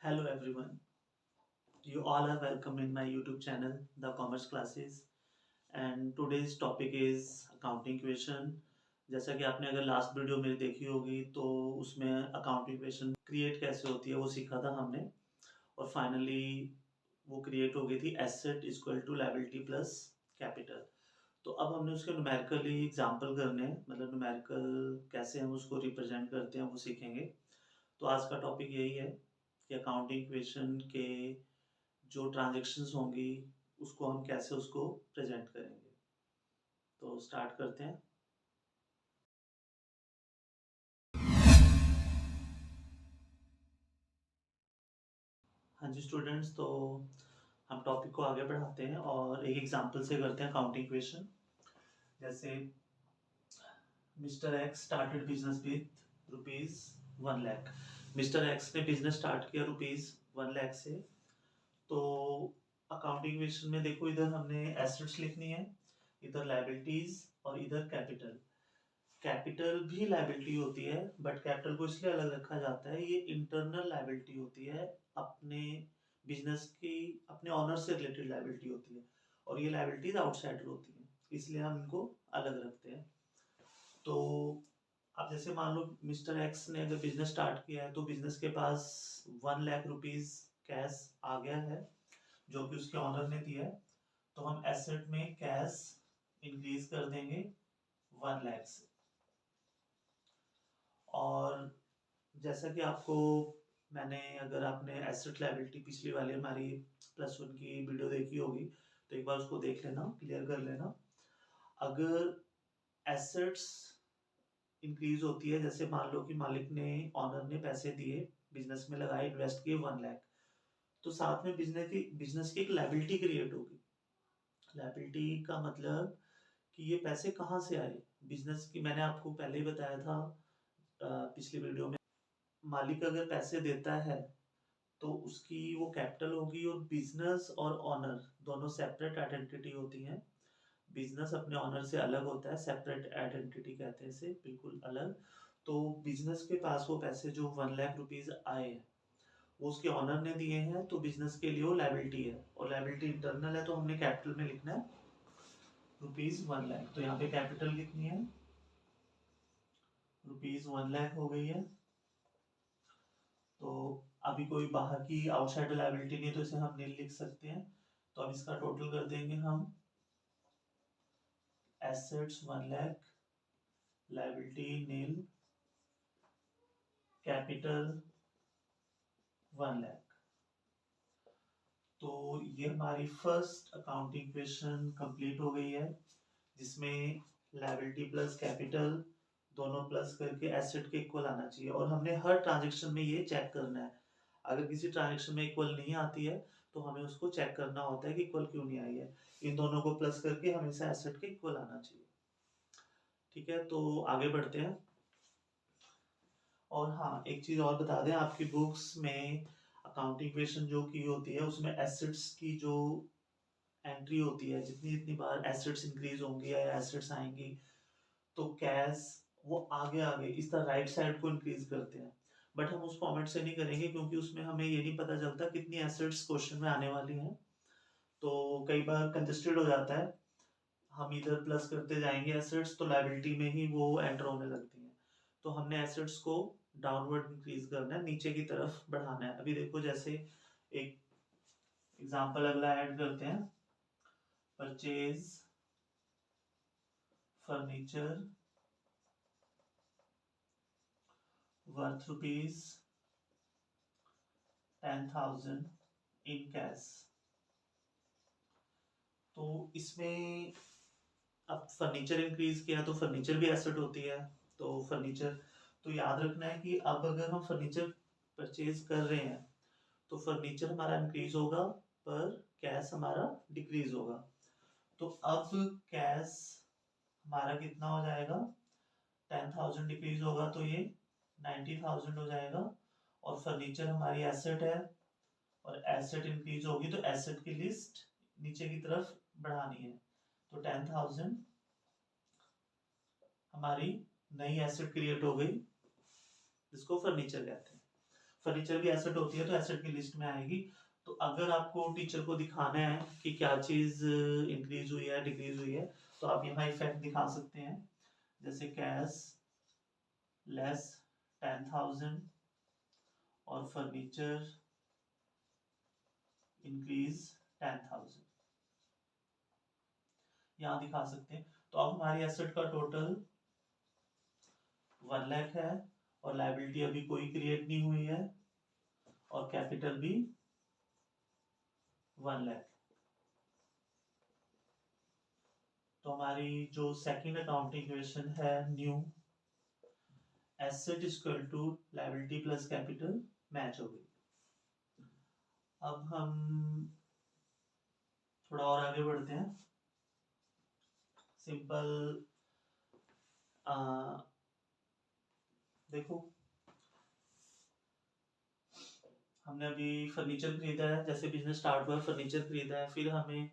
Hello everyone. You all are welcome in my YouTube channel, The Commerce Classes. And today's topic is accounting equation. जैसा कि आपने अगर last video मेरी देखी होगी तो उसमें अकाउंटिंग इक्वेशन क्रिएट कैसे होती है वो सीखा था हमने। और फाइनली वो क्रिएट हो गई थी asset equal to liability plus capital. तो अब हमने उसके न्यूमेरिकली एग्जांपल करने हैं, मतलब न्यूमेरिकल कैसे हम उसको रिप्रेजेंट करते हैं वो सीखेंगे। तो आज का टॉपिक यही है कि अकाउंटिंग इक्वेशन के जो ट्रांजैक्शंस होंगी उसको हम कैसे उसको प्रेजेंट करेंगे। तो स्टार्ट करते हैं। हाँ जी स्टूडेंट्स, तो हम टॉपिक को आगे बढ़ाते हैं और एक एग्जांपल से करते हैं अकाउंटिंग इक्वेशन। जैसे mister x started business with rupees 1 lakh. Mister x ने बिजनेस स्टार्ट किया रुपीज 1 लाख से। तो अकाउंटिंग इक्वेशन में देखो, इधर हमने एसेट्स लिखनी है, इधर लायबिलिटीज और इधर कैपिटल। कैपिटल भी लायबिलिटी होती है, बट कैपिटल को इसलिए अलग रखा जाता है, ये इंटरनल लायबिलिटी होती है, अपने बिजनेस की अपने ऑनर से रिलेटेड लायबिलिटी होती है। और ये लायबिलिटीज आउटसाइडर होती है, इसलिए हम इनको अलग रखते हैं। तो अब जैसे मान लो मिस्टर एक्स ने अगर बिजनेस स्टार्ट किया है तो बिजनेस के पास 1 लाख रुपीज कैश आ गया है जो कि उसके ऑनर ने दिया है। तो हम एसेट में कैश इंक्रीज कर देंगे 1 लाख से। और जैसा कि आपको मैंने, अगर आपने एसेट लायबिलिटी पिछली वाली हमारी +1 की वीडियो देखी होगी तो एक बार उसको देख लेना, क्लियर कर लेना। अगर एसेट्स इंक्रीज होती है, जैसे मान लो कि मालिक ने, ऑनर ने पैसे दिए, बिजनेस में लगाए, इन्वेस्ट किए 1 लाख, तो साथ में बिजनेस की एक लायबिलिटी क्रिएट होगी। लायबिलिटी का मतलब कि ये पैसे कहाँ से आए। बिजनेस की मैंने आपको पहले ही बताया था पिछली वीडियो में, मालिक अगर पैसे देता है तो उसकी वो कैपिटल होगी, और बिजनेस और ऑनर दोनों सेपरेट आइडेंटिटी होती हैं। बिजनेस अपने ऑनर से अलग होता है, सेपरेट आइडेंटिटी कहते हैं इसे, बिल्कुल अलग। तो बिजनेस के पास वो पैसे जो 1 लाख रुपीज आए हैं वो उसके ऑनर ने दिए हैं, तो बिजनेस के लिए वो लायबिलिटी है, और लायबिलिटी इंटरनल है तो हमने कैपिटल में लिखना है रुपीज 1 लाख। तो यहाँ पे कैपिटल कितनी है, रुपीज 1 लाख हो गई है। तो अभी कोई बाहर की आउटसाइडर लायबिलिटी नहीं है तो इसे हम नील लिख सकते हैं। तो अब इसका टोटल कर देंगे हम, एसेट्स 1 लाख, लायबिलिटी नील, कैपिटल 1 लाख। तो ये हमारी फर्स्ट अकाउंटिंग इक्वेशन कंप्लीट हो गई है, जिसमें लायबिलिटी प्लस कैपिटल दोनों प्लस करके एसेट के इक्वल आना चाहिए। और हमने हर ट्रांजेक्शन में ये चेक करना है, अगर किसी ट्रांजेक्शन में इक्वल नहीं आती है तो हमें उसको चेक करना होता है कि इक्वल क्यों नहीं आई है। इन दोनों को प्लस करके हमेशा एसेट के इक्वल आना चाहिए। ठीक है, तो आगे बढ़ते हैं। और हाँ, एक चीज और बता दें, आपकी बुक्स में अकाउंटिंग इक्वेशन जो की होती है उसमें एसेट्स की जो एंट्री होती है, जितनी जितनी बार एसेट्स इंक्रीज होंगी या एसेट्स आएंगी, तो कैश वो आगे आगे इस तरह राइट साइड को इंक्रीज करते हैं। बट हम उस फॉर्मेट से नहीं करेंगे क्योंकि उसमें हमें ये नहीं पता चलता कितनी एसेट्स क्वेश्चन में आने वाली हैं, तो कई बार कंजेस्टेड हो जाता है। हम इधर प्लस करते जाएंगे एसेट्स तो लायबिलिटी में ही वो एंटर होने लगती हैं। तो हमने एसेट्स को डाउनवर्ड इंक्रीज करना है, नीचे की तरफ बढ़ाना है। अभी देखो, जैसे एक एग्जांपल अगला ऐड करते हैं, purchase furniture worth rupees 10,000 in cash. तो इसमें अब फर्नीचर इंक्रीज किया तो फर्नीचर भी एसेट होती है। तो फर्नीचर, तो याद रखना है कि अब अगर हम फर्नीचर परचेज कर रहे हैं तो फर्नीचर हमारा इंक्रीज होगा पर कैश हमारा डिक्रीज होगा। तो अब कैश हमारा कितना हो जाएगा, 10,000 डिक्रीज होगा तो ये 90,000 हो जाएगा। और फर्नीचर हमारी एसेट है, और एसेट इंक्रीज होगी तो एसेट की लिस्ट नीचे की तरफ बढ़ानी है। तो 10,000 हमारी नई एसेट क्रिएट हो गई, जिसको फर्नीचर कहते हैं। फर्नीचर भी एसेट होती है तो एसेट की लिस्ट में आएगी। तो अगर आपको टीचर को दिखाना है कि क्या चीज़ इंक्रीज हुई है डिक्रीज हुई है, तो आप यहाँ इफेक्ट दिखा सकते हैं, जैसे कैश लेस 10,000 और फर्नीचर इंक्रीज 10,000, यहाँ दिखा सकते हैं। तो अब हमारी एसेट का टोटल 1 लाख है और लायबिलिटी अभी कोई क्रिएट नहीं हुई है और कैपिटल भी 1 लाख। तो हमारी जो सेकंड अकाउंटिंग इक्वेशन है new asset equal to liability plus capital match हो गई। अब हम थोड़ा और आगे बढ़ते हैं। सिंपल देखो, हमने अभी फर्नीचर खरीदा है, जैसे बिजनेस स्टार्ट हुआ फर्नीचर खरीदा है, फिर हमें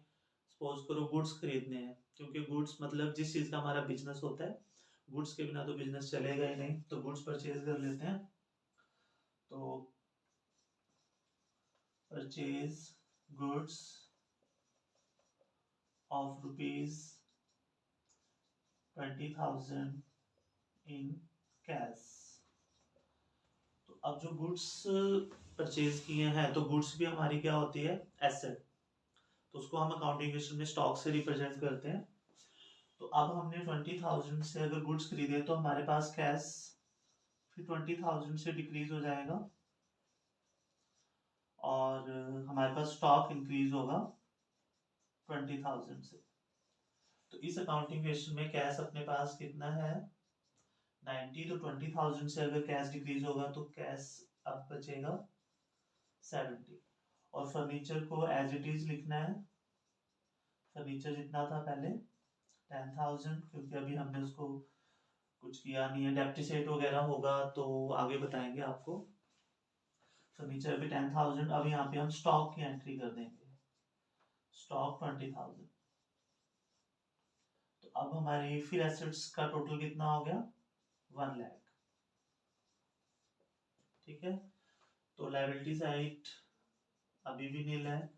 सपोज करो गुड्स खरीदने हैं, क्योंकि गुड्स मतलब जिस चीज़ का हमारा बिजनेस होता है, गुड्स के बिना तो बिजनेस चलेगा ही नहीं, तो गुड्स परचेज कर लेते हैं। तो purchase goods of ₹20,000 in cash. तो अब जो गुड्स परचेज किए हैं, तो गुड्स भी हमारी क्या होती है, एसेट, तो उसको हम अकाउंटिंग इक्वेशन में स्टॉक से रिप्रेजेंट करते हैं। तो अब हमने 20,000 से अगर गुड्स खरीदे तो हमारे पास कैश फिर 20,000 से डिक्रीज हो जाएगा और हमारे पास स्टॉक इंक्रीज होगा 20,000 से। तो इस अकाउंटिंग इक्वेशन में कैश अपने पास कितना है 90, तो 20,000 से अगर कैश डिक्रीज होगा तो कैश अब बचेगा 70। और फर्नीचर को एज इट इज लिखना है, फर्नीचर जितना था पहले 10,000, क्योंकि अभी हमने उसको कुछ किया नहीं है, डेप्रिसिएट वगैरह होगा तो आगे बताएंगे आपको। फर्नीचर भी 10,000, अब यहाँ पे हम स्टॉक की एंट्री कर देंगे, स्टॉक 20,000। तो अब हमारी फिर एसेट्स का टोटल कितना हो गया 1 लाख, ठीक है। तो लायबिलिटी साइड अभी भी नील है,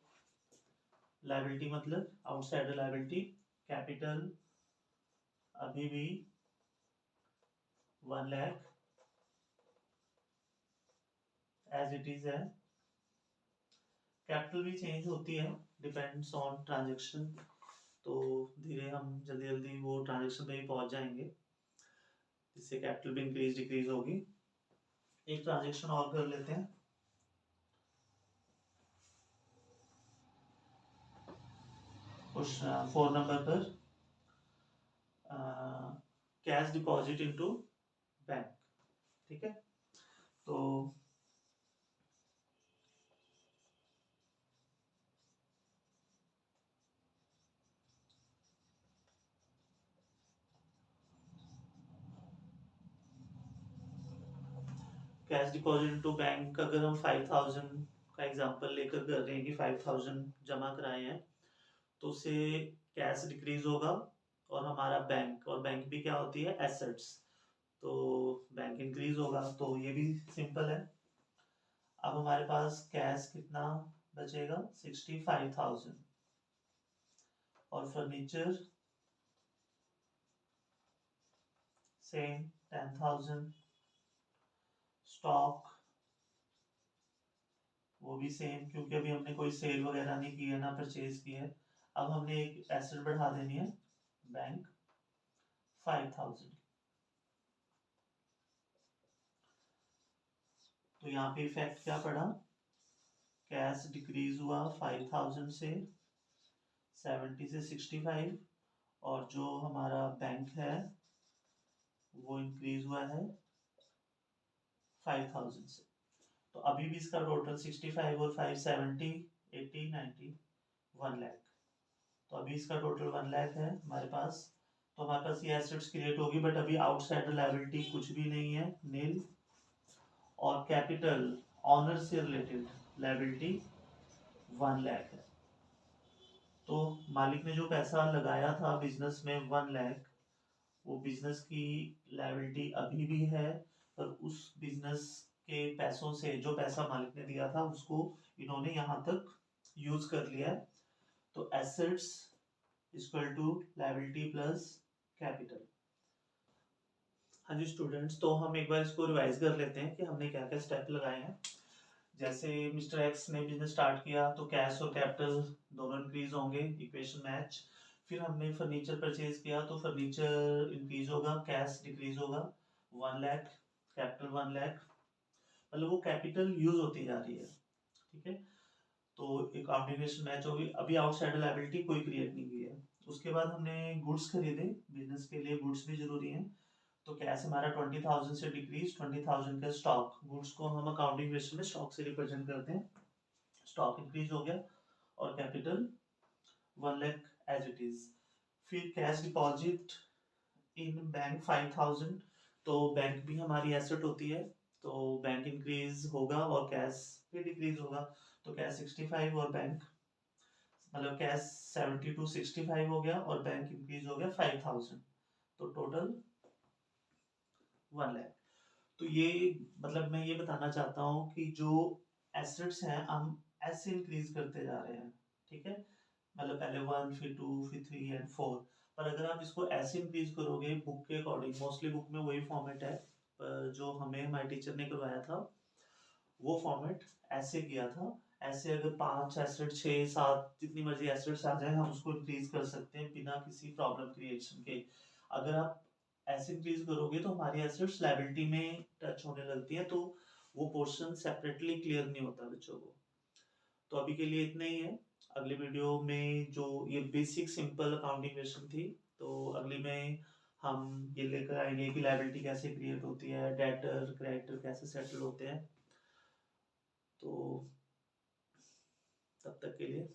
लायबिलिटी मतलब आउटसाइडर लायबिलिटी, कैपिटल अभी भी 1 लाख एज इट इज है। कैपिटल भी चेंज होती है, डिपेंड्स ऑन ट्रांजेक्शन, तो धीरे हम जल्दी जल्दी वो ट्रांजेक्शन पे ही पहुंच जाएंगे, जिससे कैपिटल भी इंक्रीज डिक्रीज होगी। एक ट्रांजेक्शन और कर लेते हैं। क्वेश्चन 4 नंबर पर कैश डिपॉजिट इनटू बैंक, ठीक है। तो कैश डिपॉजिट इनटू बैंक, अगर हम 5,000 का एग्जांपल लेकर कर रहे हैं कि 5,000 जमा कराए हैं, तो उससे कैश डिक्रीज होगा और हमारा बैंक, और बैंक भी क्या होती है एसेट्स, तो बैंक इंक्रीज होगा, तो ये भी सिंपल है। अब हमारे पास कैश कितना बचेगा 65,000 और फर्नीचर सेम 10,000, स्टॉक वो भी सेम, क्योंकि अभी हमने कोई सेल वगैरह नहीं की है ना परचेज की है। अब हमने एक एसेट बढ़ा देनी है बैंक 5,000, तो यहाँ पे इफेक्ट क्या पड़ा, कैश डिक्रीज हुआ 5,000 से 70 से 65, और जो हमारा बैंक है वो इंक्रीज हुआ है 5,000 से। तो अभी भी इसका टोटल 65 और 5 70 80 90 1 लाख, तो अभी इसका टोटल 1 लाख है हमारे पास। तो हमारे पास ये एसेट्स क्रिएट होगी, बट अभी आउटसाइडर लायबिलिटी कुछ भी नहीं है, नील, और कैपिटल ऑनर से रिलेटेड लायबिलिटी 1 लाख है। तो मालिक ने जो पैसा लगाया था बिजनेस में 1 लाख, वो बिजनेस की लायबिलिटी अभी भी है, पर उस बिजनेस के पैसों से जो पैसा मालिक ने दिया था उसको इन्होंने यहाँ तक यूज कर लिया है। तो assets equal to liability plus capital. हाँ जी स्टूडेंट्स, तो हम एक बार इसको रिवाइज कर लेते हैं कि हमने क्या क्या स्टेप लगाए हैं। जैसे मिस्टर एक्स ने बिजनेस स्टार्ट किया तो कैश और कैपिटल दोनों इंक्रीज होंगे, इक्वेशन मैच। फिर हमने फर्नीचर परचेज किया तो फर्नीचर इंक्रीज होगा, कैश डिक्रीज होगा। 1 लाख, कैपिटल 1 लाख, मतलब वो कैपिटल यूज होती जा रही है। ठीक है, तो एक ऑब्लिगेशन मैच होगी। अभी आउटसाइड लायबिलिटी कोई क्रिएट नहीं हुई है। उसके बाद हमने गुड्स खरीदे, बिजनेस के लिए गुड्स भी जरूरी है। तो कैश हमारा 20,000 से डिक्रीज, 20,000 का स्टॉक, गुड्स को हम अकाउंटिंग रेशियो में स्टॉक से रिप्रेजेंट करते हैं। स्टॉक इंक्रीज हो गया और capital 1 lakh as it is. फिर कैश डिपॉजिट इन बैंक 5,000, तो बैंक भी हमारी एसेट होती है, तो बैंक इंक्रीज होगा और कैश भी डिक्रीज होगा। तो कैश 65 और बैंक, मतलब कैश 70 to 65 हो गया और बैंक इंक्रीज हो गया 5,000, तो टोटल 1 लाख। तो ये मतलब मैं ये बताना चाहता हूँ कि जो एसेट्स हैं हम ऐसे इंक्रीज करते जा रहे हैं। ठीक है, मतलब पहले 1 फिर 2 फिर 3 एंड 4। पर अगर आप इसको ऐसे इंक्रीज करोगे बुक के अकॉर्डिंग, मोस्टली बुक में वही फॉर्मेट है जो हमें हमारे टीचर ने करवाया था, वो फॉर्मेट ऐसे किया था। ऐसे अगर 5 एसेट 6 7 जितनी मर्जी एसेट्स आ जाए हम उसको इंक्रीज कर सकते हैं बिना किसी प्रॉब्लम क्रिएशन के। अगर आप ऐसे इंक्रीज करोगे तो हमारी एसेट्स लायबिलिटी में टच होने लगती है, तो वो पोर्शन सेपरेटली क्लियर नहीं होता बच्चों को। तो अभी के लिए इतना ही है। अगले वीडियो में जो ये बेसिक सिंपल अकाउंटिंग क्वेश्चन थी, तो अगली में हम ये लेकर आएंगे कि लायबिलिटी कैसे क्रिएट होती है, डेटर क्रेडिटर कैसे सेटल होते हैं। तो तब तक के लिए